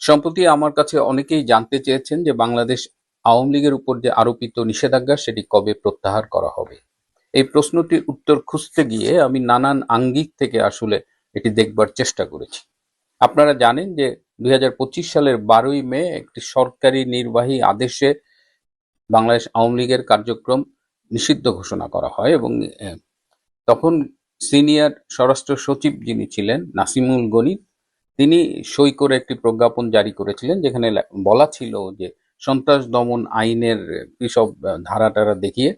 সম্প্রতি আমার কাছে অনেকেই জানতে চেয়েছেন যে বাংলাদেশ আওয়ামী লীগের উপর যে আরোপিত নিষেধাজ্ঞা সেটি কবে প্রত্যাহার করা হবে। এই প্রশ্নটির উত্তর খুঁজতে গিয়ে আমি নানান আঙ্গিক থেকে আসলে এটি দেখবার চেষ্টা করেছি। আপনারা জানেন যে 2025 সালের 12ই মে একটি সরকারি নির্বাহী আদেশে বাংলাদেশ আওয়ামী লীগের কার্যক্রম নিষিদ্ধ ঘোষণা করা হয় এবং তখন সিনিয়র স্বরাষ্ট্র সচিব যিনি ছিলেন নাসিমুল গনি, তিনি সই করে একটি প্রজ্ঞাপন জারি করেছিলেন, যেখানে বলা ছিল যে সন্ত্রাস দমন আইনের কিসব ধারা টারা দেখিয়ে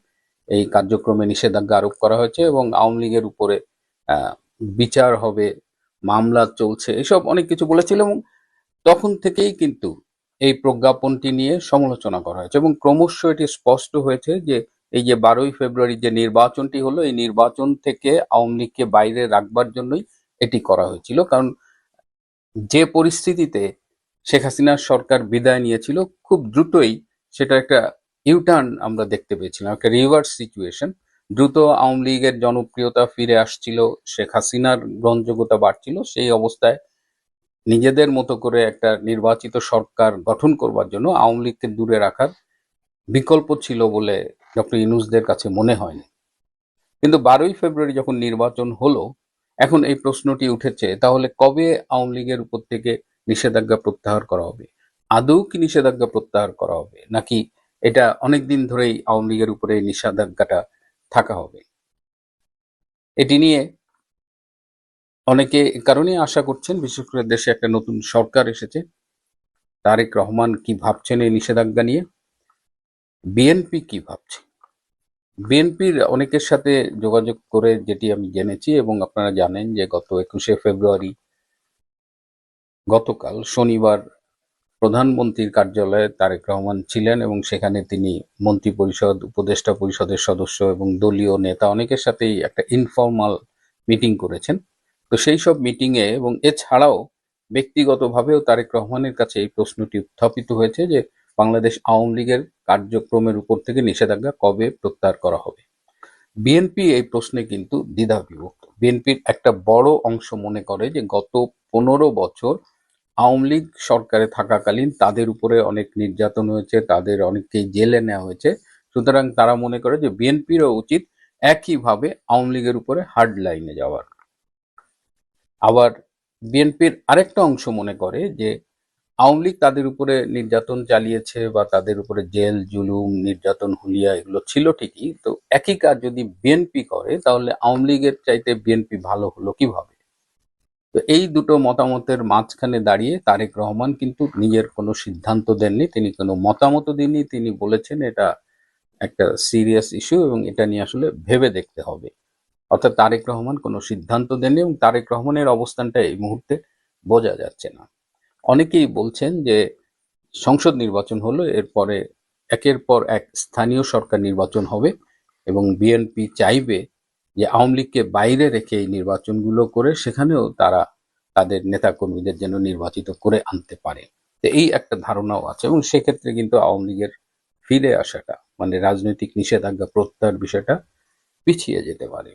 এই কার্যক্রমে নিষেধাজ্ঞা আরোপ করা হয়েছে এবং আওয়ামী লীগের উপরে বিচার হবে, মামলা চলছে, এসব অনেক কিছু বলেছিল। এবং তখন থেকেই কিন্তু এই প্রজ্ঞাপনটি নিয়ে সমালোচনা করা হয়েছে এবং ক্রমশ এটি স্পষ্ট হয়েছে যে এই যে 12ই ফেব্রুয়ারি যে নির্বাচনটি হলো, এই নির্বাচন থেকে আওয়ামী লীগকে বাইরে রাখবার জন্যই এটি করা হয়েছিল। কারণ যে পরিস্থিতিতে শেখ হাসিনার সরকার বিদায় নিয়েছিল, খুব দ্রুতই সেটা একটা ইউটার্ন আমরা দেখতে পেয়েছিলাম, একটা রিভার্স সিচুয়েশন। দ্রুত আওয়ামী লীগের জনপ্রিয়তা ফিরে আসছিল, শেখ হাসিনার গ্রহণযোগ্যতা বাড়ছিল। সেই অবস্থায় নিজেদের মতো করে একটা নির্বাচিত সরকার গঠন করবার জন্য আওয়ামী লীগকে দূরে রাখার বিকল্প ছিল বলে ডক্টর ইউনূসদের কাছে মনে হয়নি। কিন্তু 12ই ফেব্রুয়ারি যখন নির্বাচন হলো, এখন এই প্রশ্নটি উঠেছে, তাহলে কবে আওয়ামী লীগের উপর থেকে নিষেধাজ্ঞা প্রত্যাহার করা হবে? আদৌ কি নিষেধাজ্ঞা প্রত্যাহার করা হবে, নাকি এটা অনেকদিন ধরেই আওয়ামী লীগের উপরে এই নিষেধাজ্ঞাটা থাকা হবে? এটি নিয়ে অনেকে এ কারণেই আশা করছেন, বিশেষ করে দেশে একটা নতুন সরকার এসেছে, তারেক রহমান কি ভাবছেন এই নিষেধাজ্ঞা নিয়ে, বিএনপি কি ভাবছে। বিএনপির অনেকের সাথে যোগাযোগ করে যেটি আমি জেনেছি, এবং আপনারা জানেন যে গত 21শে ফেব্রুয়ারি, গতকাল শনিবার, প্রধানমন্ত্রীর কার্যালয়ে তারেক রহমান ছিলেন এবং সেখানে তিনি মন্ত্রিপরিষদ, উপদেষ্টা পরিষদের সদস্য এবং দলীয় নেতা অনেকের সাথেই একটা ইনফর্মাল মিটিং করেছেন। তো সেই সব মিটিংয়ে এবং এছাড়াও ব্যক্তিগতভাবেও তারেক রহমানের কাছে এই প্রশ্নটি উত্থাপিত হয়েছে যে বাংলাদেশ আওয়ামী লীগের কার্যক্রমের উপর থেকে নিষেধাজ্ঞা কবে প্রত্যাহার করা হবে। বিএনপি এই প্রশ্নে কিন্তু দ্বিধাবিভক্ত। বিএনপির একটা বড় অংশ মনে করে যে গত 15 বছর আওয়ামী লীগ সরকারে থাকাকালীন তাদের উপরে অনেক নির্যাতন হয়েছে, তাদের অনেককেই জেলে নেওয়া হয়েছে। সুতরাং তারা মনে করে যে বিএনপিরও উচিত একইভাবে আওয়ামী লীগের উপরে হার্ড লাইনে যাওয়ার। আবার বিএনপির আরেকটা অংশ মনে করে যে আওয়ামী লীগ তাদের উপরে নির্যাতন চালিয়েছে বা তাদের উপরে জেল জুলুম, নির্যাতন, হুলিয়া এগুলো ছিল ঠিকই, তো একই কাজ যদি বিএনপি করে তাহলে আওয়ামী লীগের চাইতে বিএনপি ভালো হলো কিভাবে? তো এই দুটো মতামতের মাঝখানে দাঁড়িয়ে তারেক রহমান কিন্তু নিজের কোনো সিদ্ধান্ত দেননি, তিনি কোনো মতামত দেননি। তিনি বলেছেন এটা একটা সিরিয়াস ইস্যু এবং এটা নিয়ে আসলে ভেবে দেখতে হবে। অর্থাৎ তারেক রহমান কোনো সিদ্ধান্ত দেননি এবং তারেক রহমানের অবস্থানটা এই মুহূর্তে বোঝা যাচ্ছে না। অনেকেই বলছেন যে সংসদ নির্বাচন হলো, এরপরে একের পর এক স্থানীয় সরকার নির্বাচন হবে এবং বিএনপি চাইবে যে আওয়ামী লীগকে বাইরে রেখে এই নির্বাচনগুলো করে সেখানেও তারা তাদের নেতাকর্মীদের যেন নির্বাচিত করে আনতে পারে। তো এই একটা ধারণাও আছে এবং সেক্ষেত্রে কিন্তু আওয়ামী লীগের ফিরে আসাটা, মানে রাজনৈতিক নিষেধাজ্ঞা প্রত্যাহার বিষয়টা পিছিয়ে যেতে পারে।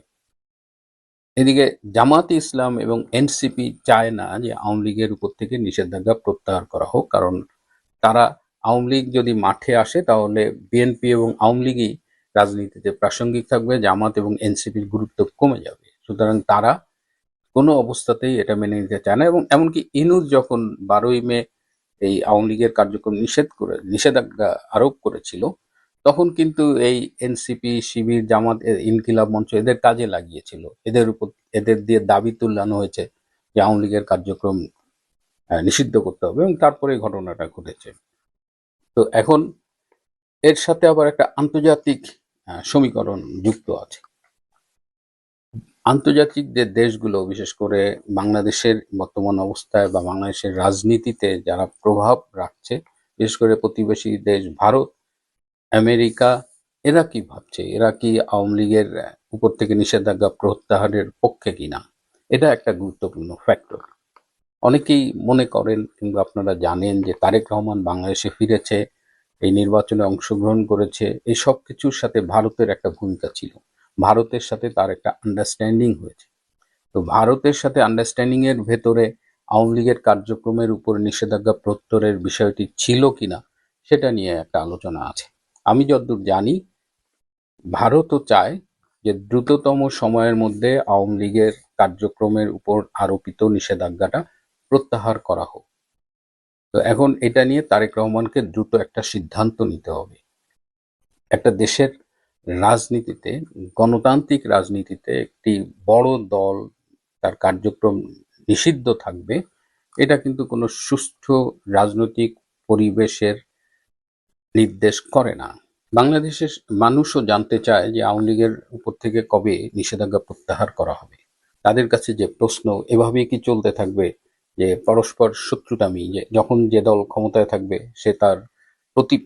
এদিকে জামাতে ইসলাম এবং এনসিপি চায় না যে আওয়ামী লীগের উপর থেকে নিষেধাজ্ঞা প্রত্যাহার করা হোক, কারণ তারা আওয়ামী লীগ যদি মাঠে আসে তাহলে বিএনপি এবং আওয়ামী লীগই রাজনীতিতে প্রাসঙ্গিক থাকবে, জামাত এবং এনসিপির গুরুত্ব কমে যাবে। সুতরাং তারা কোনো অবস্থাতেই এটা মেনে নিতে চায় না এবং এমনকি ইনুস যখন 12ই মে এই আওয়ামী লীগের কার্যক্রম নিষেধাজ্ঞা আরোপ করেছিল, তখন কিন্তু এই এনসিপি, শিবির, জামাত, ইনকিলাব মঞ্চ এদের কাজে লাগিয়েছিল, এদের দিয়ে দাবি তুলানো হয়েছে যে আওয়ামী লীগের কার্যক্রম নিষিদ্ধ করতে হবে এবং তারপরে ঘটনাটা ঘটেছে। তো এখন এর সাথে আবার একটা আন্তর্জাতিক সমীকরণ যুক্ত আছে। আন্তর্জাতিক যে দেশগুলো, বিশেষ করে বাংলাদেশের বর্তমান অবস্থায় বা বাংলাদেশের রাজনীতিতে যারা প্রভাব রাখছে, বিশেষ করে প্রতিবেশী দেশ ভারত, আমেরিকা, এরা কি ভাবছে? এরা কি আওয়ামী লীগের উপর থেকে নিষেধাজ্ঞা প্রত্যাহারের পক্ষে কিনা? এটা একটা গুরুত্বপূর্ণ ফ্যাক্টর। অনেকেই মনে করেন কিংবা আপনারা জানেন যে তারেক রহমান বাংলাদেশে ফিরেছে, এই নির্বাচনে অংশগ্রহণ করেছে, এই সব কিছুর সাথে ভারতের একটা ভূমিকা ছিল। ভারতের সাথে তার একটা আন্ডারস্ট্যান্ডিং হয়েছে। তো ভারতের সাথে আন্ডারস্ট্যান্ডিং এর ভেতরে আওয়ামী লীগের কার্যক্রমের উপর নিষেধাজ্ঞা প্রত্যয়ের বিষয়টি ছিল কিনা সেটা নিয়ে একটা আলোচনা আছে। আমি যতদূর জানি, ভারতও চায় যে দ্রুততম সময়ের মধ্যে আওয়ামী লীগের কার্যক্রমের উপর আরোপিত নিষেধাজ্ঞাটা প্রত্যাহার করা হোক। তো এখন এটা নিয়ে তারেক রহমানকে দ্রুত একটা সিদ্ধান্ত নিতে হবে। একটা দেশের রাজনীতিতে, গণতান্ত্রিক রাজনীতিতে একটি বড় দল তার কার্যক্রম নিষিদ্ধ থাকবে, এটা কিন্তু কোনো সুষ্ঠু রাজনৈতিক পরিবেশের নির্দেশ করে না। বাংলাদেশের মানুষও জানতে চায় যে আওয়ামী লীগের উপর থেকে কবে নিষেধাজ্ঞা প্রত্যাহার করা হবে। তাদের কাছে যে প্রশ্ন, এভাবেই কি চলতে থাকবে যে পরস্পর শত্রুতামি, যে যখন যে দল ক্ষমতায় থাকবে সে তার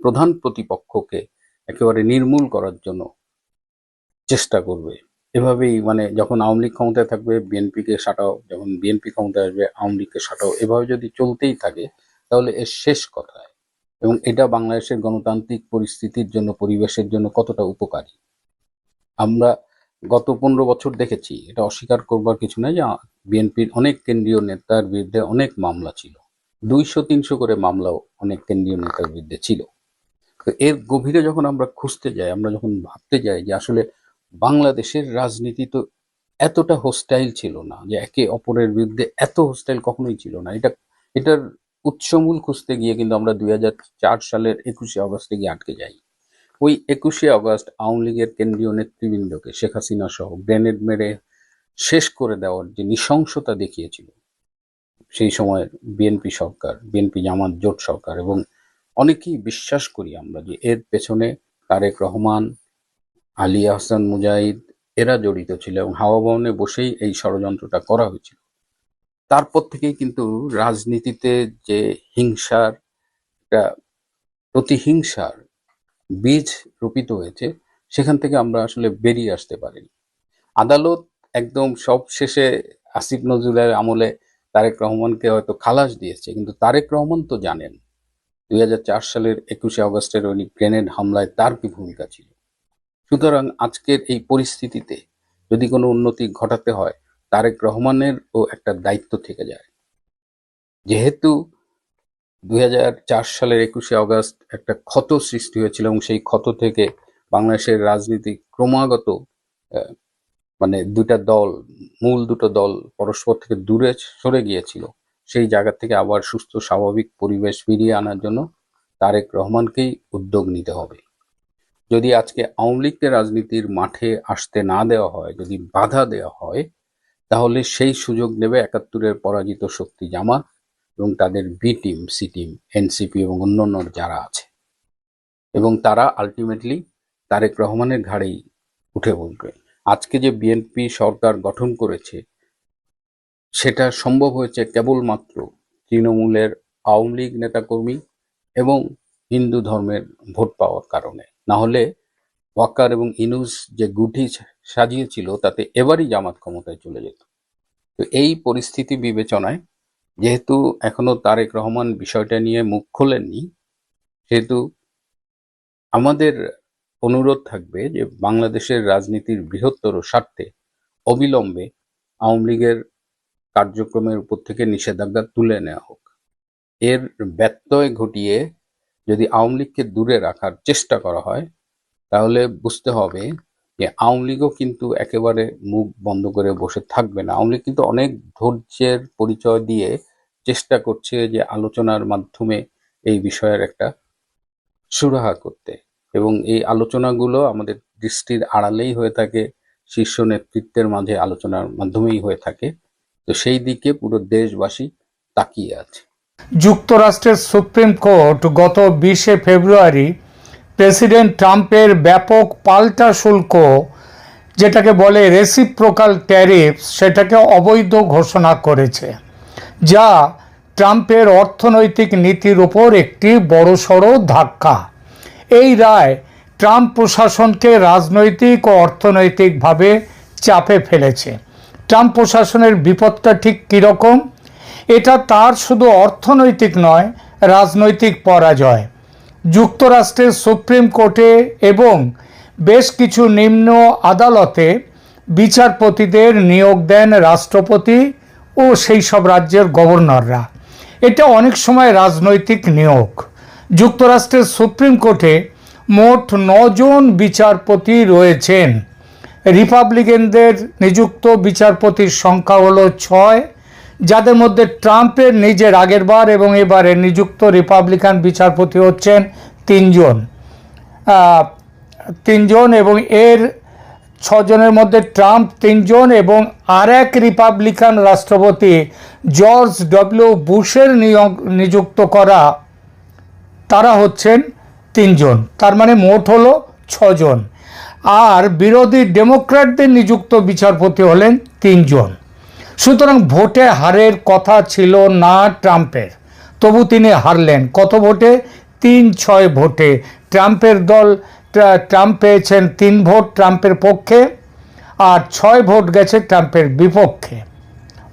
প্রধান প্রতিপক্ষকে একেবারে নির্মূল করার জন্য চেষ্টা করবে। এভাবেই মানে যখন আওয়ামী লীগ ক্ষমতায় থাকবে বিএনপিকে সাঁটাও, যখন বিএনপি ক্ষমতায় আসবে আওয়ামী লীগকে সাঁটাও, এভাবে যদি চলতেই থাকে তাহলে এর শেষ কোথায়? এবং এটা বাংলাদেশের গণতান্ত্রিক পরিস্থিতির জন্য, পরিবেশের জন্য কতটা উপকারী? আমরা গত 15 বছর দেখেছি, এটা অস্বীকার করবার কিছু নাই যে বিএনপির অনেক কেন্দ্রীয় নেতার বিরুদ্ধে অনেক মামলা ছিল, 200-300 করে মামলাও অনেক কেন্দ্রীয় নেতার বিরুদ্ধে ছিল। তো এর গভীরে যখন আমরা খুঁজতে যাই, আমরা যখন ভাবতে যাই যে আসলে বাংলাদেশের রাজনীতি তো এতটা হোস্টাইল ছিল না, যে একে অপরের বিরুদ্ধে এত হোস্টাইল কখনোই ছিল না। এটার উৎসমূল খুঁজতে গিয়ে কিন্তু আমরা 2004 সালের 21শে আগস্টে গিয়ে আটকে যাই। ওই 21শে আগস্ট আওয়ামী লীগের কেন্দ্রীয় নেতৃবৃন্দকে শেখ হাসিনা সহ গ্রেনেড মেরে শেষ করে দেওয়ার যে নৃশংসতা দেখিয়েছিল সেই সময়ের বিএনপি সরকার, বিএনপি জামাত জোট সরকার, এবং অনেকেই বিশ্বাস করি আমরা যে এর পেছনে তারেক রহমান, আলী আহসান মুজাহিদ এরা জড়িত ছিল এবং হাওয়া ভবনে বসেই এই ষড়যন্ত্রটা করা হয়েছিল। তারপর থেকেই কিন্তু রাজনীতিতে যে হিংসার, একটা প্রতিহিংসার বীজ রোপিত হয়েছে, সেখান থেকে আমরা আসলে বেরিয়ে আসতে পারিনি। আদালত একদম সব শেষে আসিফ নজরুলের আমলে তারেক রহমানকে হয়তো খালাস দিয়েছে, কিন্তু তারেক রহমান তো জানেন 2004 সালের 21শে আগস্টের ওই গ্রেনেড হামলায় তার কি ভূমিকা ছিল। সুতরাং আজকের এই পরিস্থিতিতে যদি কোনো উন্নতি ঘটাতে হয়, তারেক রহমানেরও একটা দায়িত্ব থেকে যায়। যেহেতু 2004 সালের 21শে আগস্ট একটা ক্ষত সৃষ্টি হয়েছিল এবং সেই ক্ষত থেকে বাংলাদেশের রাজনীতি ক্রমাগত মানে মূল দুটো দল পরস্পর থেকে দূরে সরে গিয়েছিল, সেই জায়গা থেকে আবার সুস্থ স্বাভাবিক পরিবেশ ফিরিয়ে আনার জন্য তারেক রহমানকেই উদ্যোগ নিতে হবে। যদি আজকে আওয়ামী লীগকে রাজনীতির মাঠে আসতে না দেওয়া হয়, যদি বাধা দেওয়া হয়, তাহলে সেই সুযোগ নেবে 71-এর পরাজিত শক্তি জামাত এবং তাদের B team, C team, NCP এবং অন্যান্য যারা আছে, এবং তারা আলটিমেটলি তারেক রহমানের ঘাড়েই উঠে বসবে। আজকে যে বিএনপি সরকার গঠন করেছে সেটা সম্ভব হয়েছে কেবলমাত্র তৃণমূলের আওয়ামী লীগ নেতাকর্মী এবং হিন্দু ধর্মের ভোট পাওয়ার কারণে। না হলে ওয়াকার এবং ইনুস যে গুটি সাজিয়েছিল তাতে এবারই জামাত ক্ষমতায় চলে যেত। তো এই পরিস্থিতি বিবেচনায়, যেহেতু এখনো তারেক রহমান বিষয়টা নিয়ে মুখ খোলেননি, সেহেতু আমাদের অনুরোধ থাকবে যে বাংলাদেশের রাজনীতির বৃহত্তর স্বার্থে অবিলম্বে আওয়ামী লীগের কার্যক্রমের উপর থেকে নিষেধাজ্ঞা তুলে নেওয়া হোক। এর ব্যত্যয় ঘটিয়ে যদি আওয়ামী লীগকে দূরে রাখার চেষ্টা করা হয়, তাহলে বুঝতে হবে যে আওয়ামী লীগও কিন্তু একেবারে মুখ বন্ধ করে বসে থাকবে না। আওয়ামী লীগ কিন্তু অনেক ধৈর্যের পরিচয় দিয়ে চেষ্টা করছে যে আলোচনার মাধ্যমে এই বিষয়ের একটা সুরাহা করতে, এবং এই আলোচনাগুলো আমাদের দৃষ্টির আড়ালেই হয়ে থাকে, শীর্ষ নেতৃত্বের মাঝে আলোচনার মাধ্যমেই হয়ে থাকে। তো সেই দিকে পুরো দেশবাসী তাকিয়ে আছে। যুক্তরাষ্ট্রের সুপ্রিম কোর্ট গত 20শে ফেব্রুয়ারি প্রেসিডেন্ট ট্রাম্পের ব্যাপক পাল্টা শুল্ক, যেটাকে বলে রেসিপ্রোকাল ট্যারিফ, সেটাকে অবৈধ ঘোষণা করেছে, যা ট্রাম্পের অর্থনৈতিক নীতির উপর একটি বড়সড় ধাক্কা। এই রায় ট্রাম্প প্রশাসনকে রাজনৈতিক ও অর্থনৈতিকভাবে চাপে ফেলেছে। ট্রাম্প প্রশাসনের বিপদটা ঠিক কীরকম? এটা তার শুধু অর্থনৈতিক নয়, রাজনৈতিক পরাজয়। যুক্তরাষ্ট্রের সুপ্রিম কোর্টে এবং বেশ কিছু নিম্ন আদালতে বিচারপতিদের নিয়োগ দেন রাষ্ট্রপতি ও সেই সব রাজ্যের গভর্নররা। এটা অনেক সময় রাজনৈতিক নিয়োগ। যুক্তরাষ্ট্রের সুপ্রিম কোর্টে মোট 9 জন বিচারপতি রয়েছেন। রিপাবলিকানদের নিযুক্ত বিচারপতির সংখ্যা হলো 6, যাদের মধ্যে ট্রাম্পের নিজের আগেরবার এবং এবারে নিযুক্ত রিপাবলিকান বিচারপতি হচ্ছেন 3 জন। 3 জন এবং এর 6 জনের মধ্যে ট্রাম্প 3 জন এবং আর এক রিপাবলিকান রাষ্ট্রপতি জর্জ ডব্লিউ বুশের নিযুক্ত করা তারা হচ্ছেন 3 জন। তার মানে মোট হলো 6 জন। আর বিরোধী ডেমোক্র্যাটদের নিযুক্ত বিচারপতি হলেন 3 জন। সুতরাং ভোটে হারের কথা ছিল না ট্রাম্পের, তবু তিনি হারলেন। কত ভোটে? 3-6 ভোটে। ট্রাম্প পেয়েছেন 3 ভোট ট্রাম্পের পক্ষে, আর 6 ভোট গেছে ট্রাম্পের বিপক্ষে।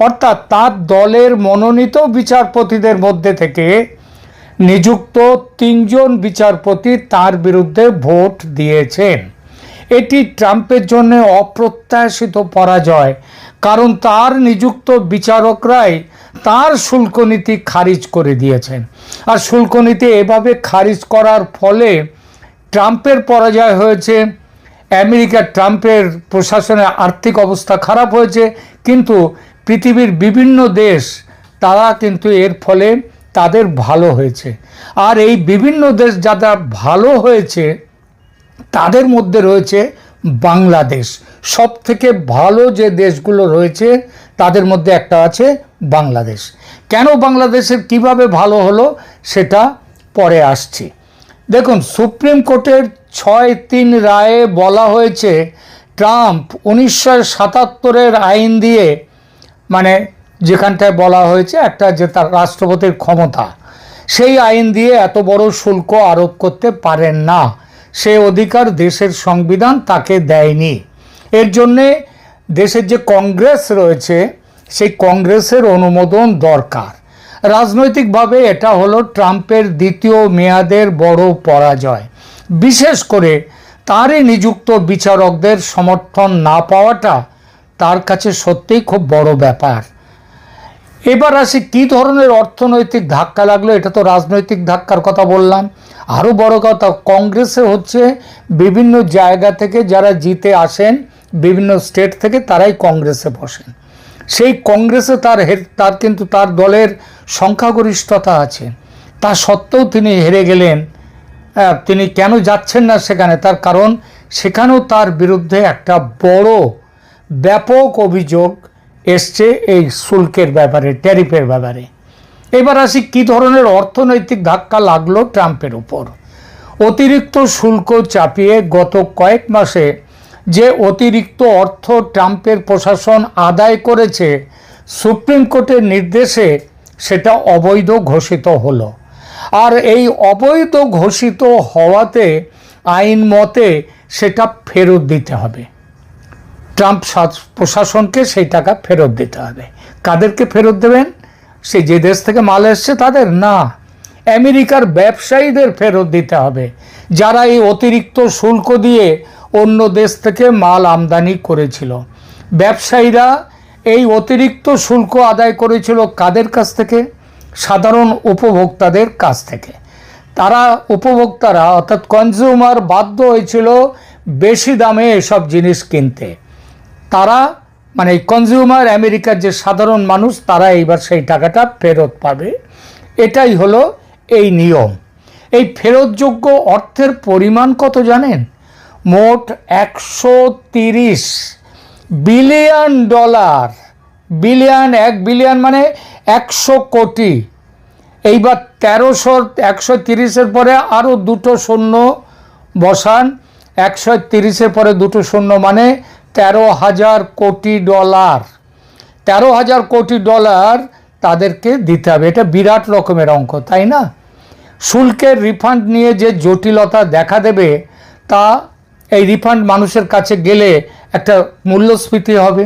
অর্থাৎ তার দলের মনোনীত বিচারপতিদের মধ্যে থেকে নিযুক্ত 3 জন বিচারপতি তার বিরুদ্ধে ভোট দিয়েছেন। এটি ট্রাম্পের জন্য অপ্রত্যাশিত পরাজয়, কারণ তার নিযুক্ত বিচারকরাই তার শুল্ক নীতি খারিজ করে দিয়েছেন। আর শুল্ক নীতি এভাবে খারিজ করার ফলে ট্রাম্পের পরাজয় হয়েছে। ট্রাম্পের প্রশাসনের আর্থিক অবস্থা খারাপ হয়েছে, কিন্তু পৃথিবীর বিভিন্ন দেশ তারা কিন্তু এর ফলে তাদের ভালো হয়েছে। আর এই বিভিন্ন দেশ যারা ভালো হয়েছে তাদের মধ্যে রয়েছে বাংলাদেশ। সব থেকে ভালো যে দেশগুলো রয়েছে তাদের মধ্যে একটা আছে বাংলাদেশ। কেন বাংলাদেশের কিভাবে ভালো হলো সেটা পরে আসছি। দেখুন, সুপ্রিম কোর্টের 6-3 রায়ে বলা হয়েছে ট্রাম্প 1977-এর আইন দিয়ে, মানে যেখানটায় বলা হয়েছে একটা যে তার রাষ্ট্রপতির ক্ষমতা, সেই আইন দিয়ে এত বড় শুল্ক আরোপ করতে পারেন না। সে অধিকার দেশের সংবিধান তাকে দেয়নি। এর জন্যে দেশের যে কংগ্রেস রয়েছে সেই কংগ্রেসের অনুমোদন দরকার। রাজনৈতিকভাবে এটা হলো ট্রাম্পের দ্বিতীয় মেয়াদের বড় পরাজয়। বিশেষ করে তারই নিযুক্ত বিচারকদের সমর্থন না পাওয়াটা তার কাছে সত্যিই খুব বড় ব্যাপার। এবার আসি কী ধরনের অর্থনৈতিক ধাক্কা লাগলো। এটা তো রাজনৈতিক ধাক্কার কথা বললাম। আরও বড় কথা, কংগ্রেসে হচ্ছে বিভিন্ন জায়গা থেকে যারা জিতে আসেন বিভিন্ন স্টেট থেকে তারাই কংগ্রেসে বসেন। সেই কংগ্রেসে তার কিন্তু তার দলের সংখ্যাগরিষ্ঠতা আছে। তা সত্ত্বেও তিনি হেরে গেলেন। তিনি কেন যাচ্ছেন না সেখানে? তার কারণ সেখানেও তার বিরুদ্ধে একটা বড় ব্যাপক অভিযোগ এসছে এই শুল্কের ব্যাপারে, ট্যারিফের ব্যাপারে। এবার আসি কী ধরনের অর্থনৈতিক ধাক্কা লাগলো ট্রাম্পের উপর। অতিরিক্ত শুল্ক চাপিয়ে গত কয়েক মাসে যে অতিরিক্ত অর্থ ট্রাম্পের প্রশাসন আদায় করেছে, সুপ্রিম কোর্টের নির্দেশে সেটা অবৈধ ঘোষিত হলো। আর এই অবৈধ ঘোষিত হওয়াতে আইন মতে সেটা ফেরত দিতে হবে। ট্রাম্প প্রশাসনকে সেই টাকা ফেরত দিতে হবে। কাদেরকে ফেরত দেবেন? সে যে দেশ থেকে মাল এসছে তাদের না, আমেরিকার ব্যবসায়ীদের ফেরত দিতে হবে, যারা এই অতিরিক্ত শুল্ক দিয়ে অন্য দেশ থেকে মাল আমদানি করেছিল। ব্যবসায়ীরা এই অতিরিক্ত শুল্ক আদায় করেছিল কাদের কাছ থেকে? সাধারণ উপভোক্তাদের কাছ থেকে। উপভোক্তারা অর্থাৎ কনজিউমার বাধ্য হয়েছিল বেশি দামে এসব জিনিস কিনতে। তারা মানে কনজিউমার, আমেরিকার যে সাধারণ মানুষ, তারা এইবার সেই টাকাটা ফেরত পাবে। এটাই হলো এই নিয়ম। এই ফেরতযোগ্য অর্থের পরিমাণ কত জানেন? মোট $130 বিলিয়ন। বিলিয়ন, 1 বিলিয়ন মানে 100 কোটি। এইবার 130-এর পরে আরও 2টো শূন্য বসান। 130-এর পরে 2টো শূন্য মানে $13,000 কোটি। $13,000 কোটি তাদেরকে দিতে হবে। এটা বিরাট রকমের অঙ্ক, তাই না? শুল্কের রিফান্ড নিয়ে যে জটিলতা দেখা দেবে, তা এই রিফান্ড মানুষের কাছে গেলে একটা মূল্যস্ফীতি হবে।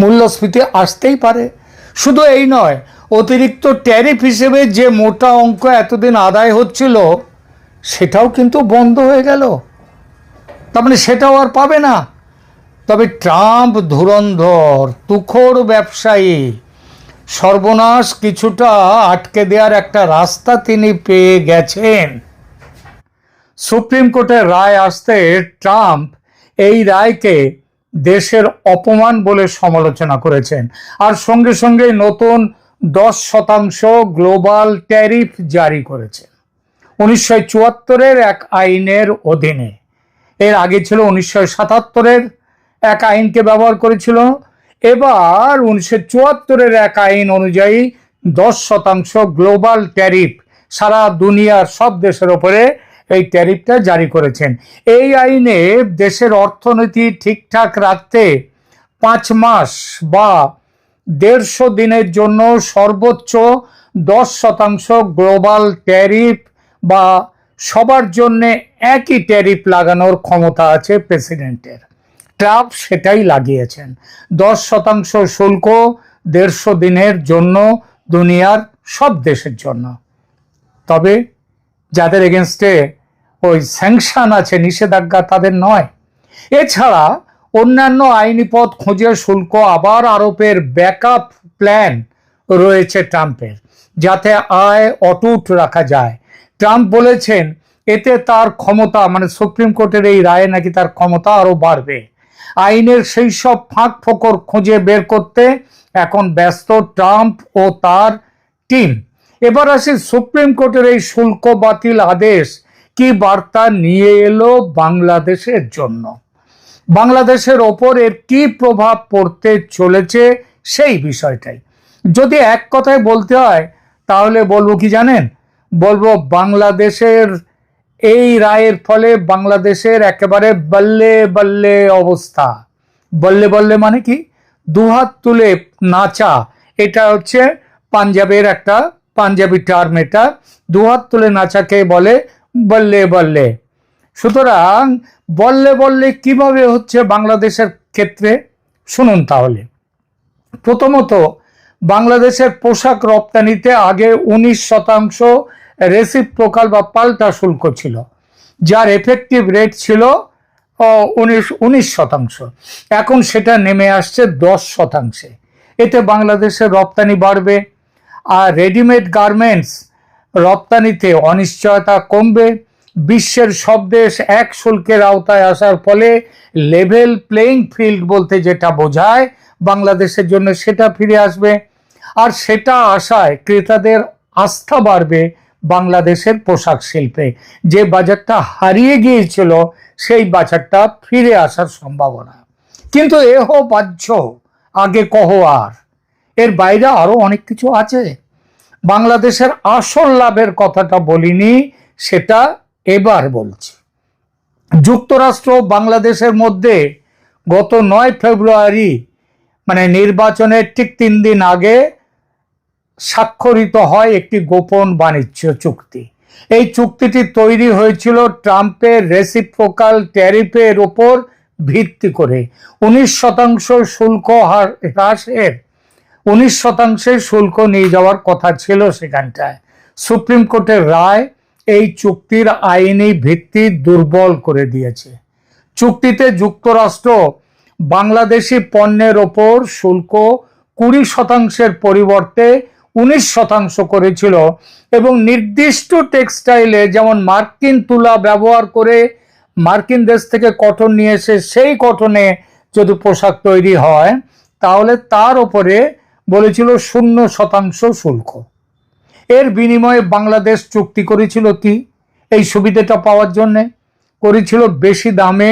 মূল্যস্ফীতি আসতেই পারে। শুধু এই নয়, অতিরিক্ত ট্যারিফ হিসেবে যে মোটা অঙ্ক এতদিন আদায় হচ্ছিল সেটাও কিন্তু বন্ধ হয়ে গেল। তার মানে সেটাও আর পাবে না। তবে ট্রাম্প ধুরন্ধর, তুখোড় ব্যবসায়ী, সর্বনাশ কিছুটা আটকে দেওয়ার একটা রাস্তা তিনি পেয়ে গেছেন। সুপ্রিম কোর্টের রায় আসতে ট্রাম্প এই রায়কে দেশের অপমান বলে সমালোচনা করেছেন, আর সঙ্গে সঙ্গে নতুন 10% গ্লোবাল ট্যারিফ জারি করেছেন 1974-এর এক আইনের অধীনে। এর আগে ছিল 1977-এর এক আইনকে ব্যবহার করেছিল, এবার 1974-এর এক আইন অনুযায়ী 10% গ্লোবাল ট্যারিফ সারা দুনিয়ার সব দেশের ওপরে এই ট্যারিফটা জারি করেছেন। এই আইনে দেশের অর্থনীতি ঠিকঠাক রাখতে 5 মাস বা 150 দিনের জন্য সর্বোচ্চ 10% গ্লোবাল ট্যারিফ বা সবার জন্য একই ট্যারিফ লাগানোর ক্ষমতা আছে প্রেসিডেন্টের। ট্রাম্প সেটাই লাগিয়েছেন, 10% শুল্ক 150 দিনের জন্য দুনিয়ার সব দেশের জন্য। তবে যাদের এগেনস্টে ওই স্যাংশন আছে, নিষেধাজ্ঞা, তাদের নয়। এছাড়া অন্যান্য আইনি পথ খুঁজে শুল্ক আবার আরোপের ব্যাকআপ প্ল্যান রয়েছে ট্রাম্পের, যাতে আয় অটুট রাখা যায়। ট্রাম্প বলেছেন এতে তার ক্ষমতা, মানে সুপ্রিম কোর্টের এই রায়ে নাকি তার ক্ষমতা আরো বাড়বে। আইনের সেই সব ফাঁক ফোকর খুঁজে বের করতে এখন ব্যস্ত ট্রাম্প ও তার টিম। এবার আসি সুপ্রিম কোর্টের এই শুল্ক বাতিল আদেশ কি বার্তা নিয়ে এলো বাংলাদেশের জন্য, বাংলাদেশের ওপর এর কি প্রভাব পড়তে চলেছে সেই বিষয়টাই যদি এক কথায় বলতে হয় তাহলে বলবো কি জানেন, বলবো বাংলাদেশের এই রায়ের ফলে বাংলাদেশের একেবারে বল্লে বল্লে অবস্থা। বল্লে বল্লে মানে কি, দুহাত তুলে নাচা, এটা হচ্ছে পাঞ্জাবের একটা পাঞ্জাবি টার্ম, এটা দুহাত তুলে নাচাকে বলে বল্লে বল্লে। সুতরাং বল্লে বল্লে কিভাবে হচ্ছে বাংলাদেশের ক্ষেত্রে শুনুন তাহলে। প্রথমত, বাংলাদেশের পোশাক রপ্তানিতে আগে 19% রেসিপ্রোকাল বা পাল্টা শুল্ক ছিল, যার এফেক্টিভ রেট ছিল 19%। এখন সেটা নেমে আসছে 10%। এতে বাংলাদেশের রপ্তানি বাড়বে, আর রেডিমেড গার্মেন্টস রপ্তানিতে অনিশ্চয়তা কমবে। বিশ্বের সব দেশ এক শুল্কের আওতায় আসার ফলে লেভেল প্লেইং ফিল্ড বলতে যেটা বোঝায় বাংলাদেশের জন্য সেটা ফিরে আসবে, আর সেটা আশায় ক্রেতাদের আস্থা বাড়বে বাংলাদেশের পোশাক শিল্পে। যে বাজারটা হারিয়ে গিয়েছিল সেই বাজারটা ফিরে আসার সম্ভাবনা। কিন্তু এহ বাহ্য, আগে কহ আর, এর বাইরে আরো অনেক কিছু আছে। বাংলাদেশের আসল লাভের কথাটা বলিনি, সেটা এবার বলছি। যুক্তরাষ্ট্র বাংলাদেশের মধ্যে গত 9 ফেব্রুয়ারি মানে নির্বাচনের ঠিক 3 দিন আগে স্বাক্ষরিত হয় একটি গোপন বাণিজ্য চুক্তি। এই চুক্তিটি তৈরি হয়েছিল ট্রাম্পের রেসিপ্রোকাল ট্যারিফের উপর ভিত্তি করে। 19% শুল্ক হ্রাসের 19% শুল্ক নিয়ে যাওয়ার কথা ছিল সেখানটায়। সুপ্রিম কোর্টের রায় এই চুক্তির আইনি ভিত্তি দুর্বল করে দিয়েছে। চুক্তিতে যুক্তরাষ্ট্র বাংলাদেশি পণ্যের ওপর শুল্ক 20%-এর পরিবর্তে 19% করেছিল, এবং নির্দিষ্ট টেক্সটাইলে যেমন মার্কিন তুলা ব্যবহার করে মার্কিন দেশ থেকে কটন নিয়ে এসে সেই কটনে যদি পোশাক তৈরি হয় তাহলে তার উপরে বলেছিল 0% শুল্ক। এর বিনিময়ে বাংলাদেশ চুক্তি করেছিল কি, এই সুবিধাটা পাওয়ার জন্য করেছিল বেশি দামে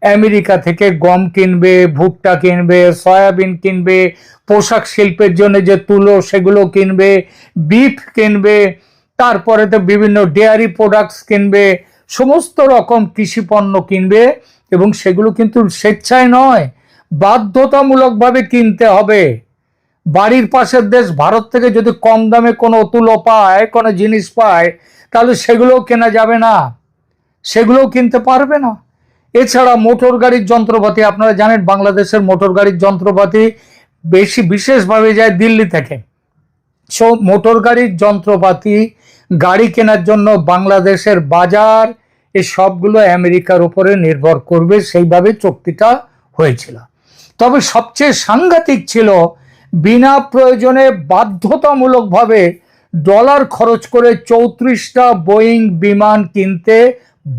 আমেরিকা থেকে গম কিনবে, ভুট্টা কিনবে, সয়াবিন কিনবে, পোশাক শিল্পের জন্য যে তুলো সেগুলো কিনবে, বিফ কিনবে, তারপরে তো বিভিন্ন ডেয়ারি প্রোডাক্টস কিনবে, সমস্ত রকম কৃষি পণ্য কিনবে, এবং সেগুলো কিন্তু স্বেচ্ছায় নয়, বাধ্যতামূলকভাবে কিনতে হবে। বাড়ির পাশের দেশ ভারত থেকে যদি কম দামে কোনো তুলো পায়, কোনো জিনিস পায়, তাহলে সেগুলোও কেনা যাবে না, সেগুলোও কিনতে পারবে না। এছাড়া মোটর গাড়ির যন্ত্রপাতি, আপনারা জানেন বাংলাদেশের মোটর গাড়ির যন্ত্রপাতি বেশি বিশেষভাবে যায় দিল্লি থেকে। সো মোটর গাড়ির যন্ত্রপাতি গাড়ি কেনার জন্য বাংলাদেশের বাজার এই সবগুলো আমেরিকার উপরে নির্ভর করবে, সেইভাবে চুক্তিটা হয়েছিল। তবে সবচেয়ে সাংঘাতিক ছিল বিনা প্রয়োজনে বাধ্যতামূলকভাবে ডলার খরচ করে 34টা বোয়িং বিমান কিনতে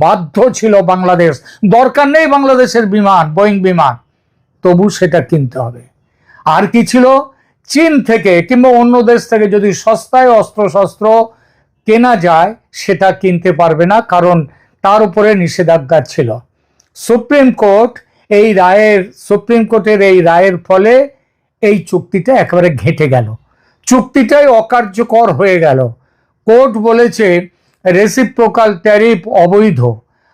বাধ্য ছিল বাংলাদেশ। দরকার নেই বাংলাদেশের বিমান, বোয়িং বিমান, তবু সেটা কিনতে হবে। আর কি ছিল, চীন থেকে কিংবা অন্য দেশ থেকে যদি সস্তায় অস্ত্রশস্ত্র কেনা যায় সেটা কিনতে পারবে না, কারণ তার উপরে নিষেধাজ্ঞা ছিল। সুপ্রিম কোর্টের এই রায়ের ফলে এই চুক্তিটা একেবারে ঘেঁটে গেল, চুক্তিটাই অকার্যকর হয়ে গেল। কোর্ট বলেছে রেসিপ্রোকাল ট্যারিফ অবৈধ।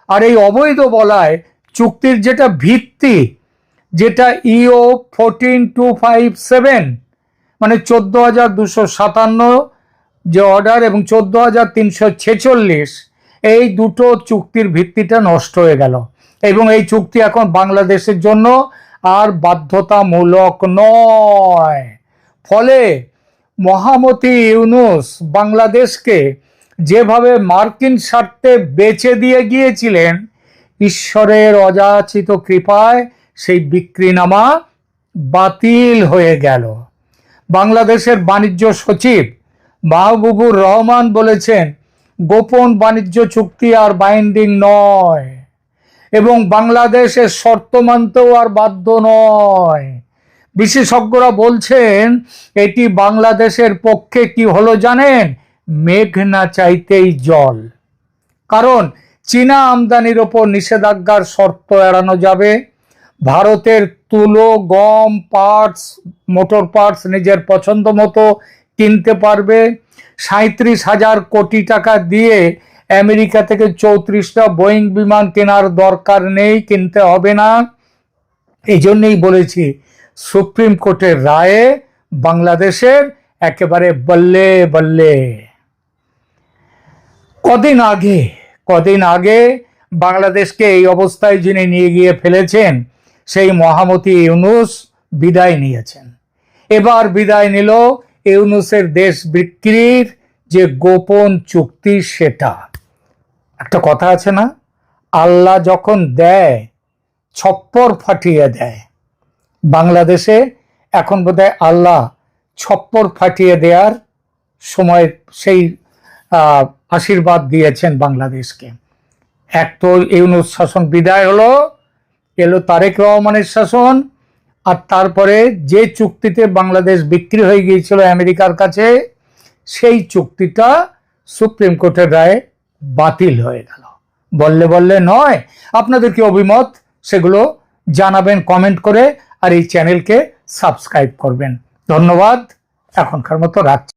আর এই অবৈধ বলায় চুক্তির যেটা ভিত্তি, যেটা ইও 14257 মানে 14,257 যে অর্ডার এবং 14,346, এই দুটো চুক্তির ভিত্তিটা নষ্ট হয়ে গেল এবং এই চুক্তি এখন বাংলাদেশের জন্য আর বাধ্যতামূলক নয়। ফলে মহামতি ইউনূস বাংলাদেশকে যেভাবে মার্কিন স্বার্থে বেচে দিয়ে গিয়েছিলেন, ঈশ্বরের অযাচিত কৃপায় সেই বিক্রিনামা বাতিল হয়ে গেল। বাংলাদেশের বাণিজ্য সচিব মাহবুবুর রহমান বলেছেন, গোপন বাণিজ্য চুক্তি আর বাইন্ডিং নয় এবং বাংলাদেশের শর্ত মানতেও আর বাধ্য নয়। বিশেষজ্ঞরা বলছেন এটি বাংলাদেশের পক্ষে কি হলো জানেন, মেঘ না চাইতেই জল। কারণ চীনা আমদানির ওপর নিষেধাজ্ঞার শর্ত এড়ানো যাবে, ভারতের তুলো, গম, পার্টস, মোটর পার্টস নিজের পছন্দ মতো কিনতে পারবে। 37,000 কোটি টাকা দিয়ে আমেরিকা থেকে 34টা বোয়িং বিমান কেনার দরকার নেই, কিনতে হবে না। এই জন্যই বলেছি সুপ্রিম কোর্টের রায়ে বাংলাদেশের একেবারে বল্লে বল্লে। কদিন আগে বাংলাদেশকে এই অবস্থায় যিনি নিয়ে গিয়ে ফেলেছেন, সেই মহামতি ইউনূস বিদায় নিয়েছেন। এবার বিদায় নিল ইউনূসের দেশ বিক্রির যে গোপন চুক্তি। সেটা একটা কথা আছে না, আল্লাহ যখন দেয় ছপ্পর ফাটিয়ে দেয়। বাংলাদেশে এখন বোধহয় আল্লাহ ছপ্পর ফাটিয়ে দেওয়ার সময় সেই আশীর্বাদ দিয়েছেন বাংলাদেশকে। এক তো ইউনূস শাসন বিদায় হলো, এলো তারেক রহমানের শাসন, আর তারপরে যে চুক্তিতে বাংলাদেশ বিক্রি হয়ে গিয়েছিল আমেরিকার কাছে, সেই চুক্তিটা সুপ্রিম কোর্টের রায়ে বাতিল হয়ে গেল। বললে বললে নয়। আপনাদের কি অভিমত সেগুলো জানাবেন কমেন্ট করে, আর এই চ্যানেলকে সাবস্ক্রাইব করবেন। ধন্যবাদ, এখনকার মতো রাখছি।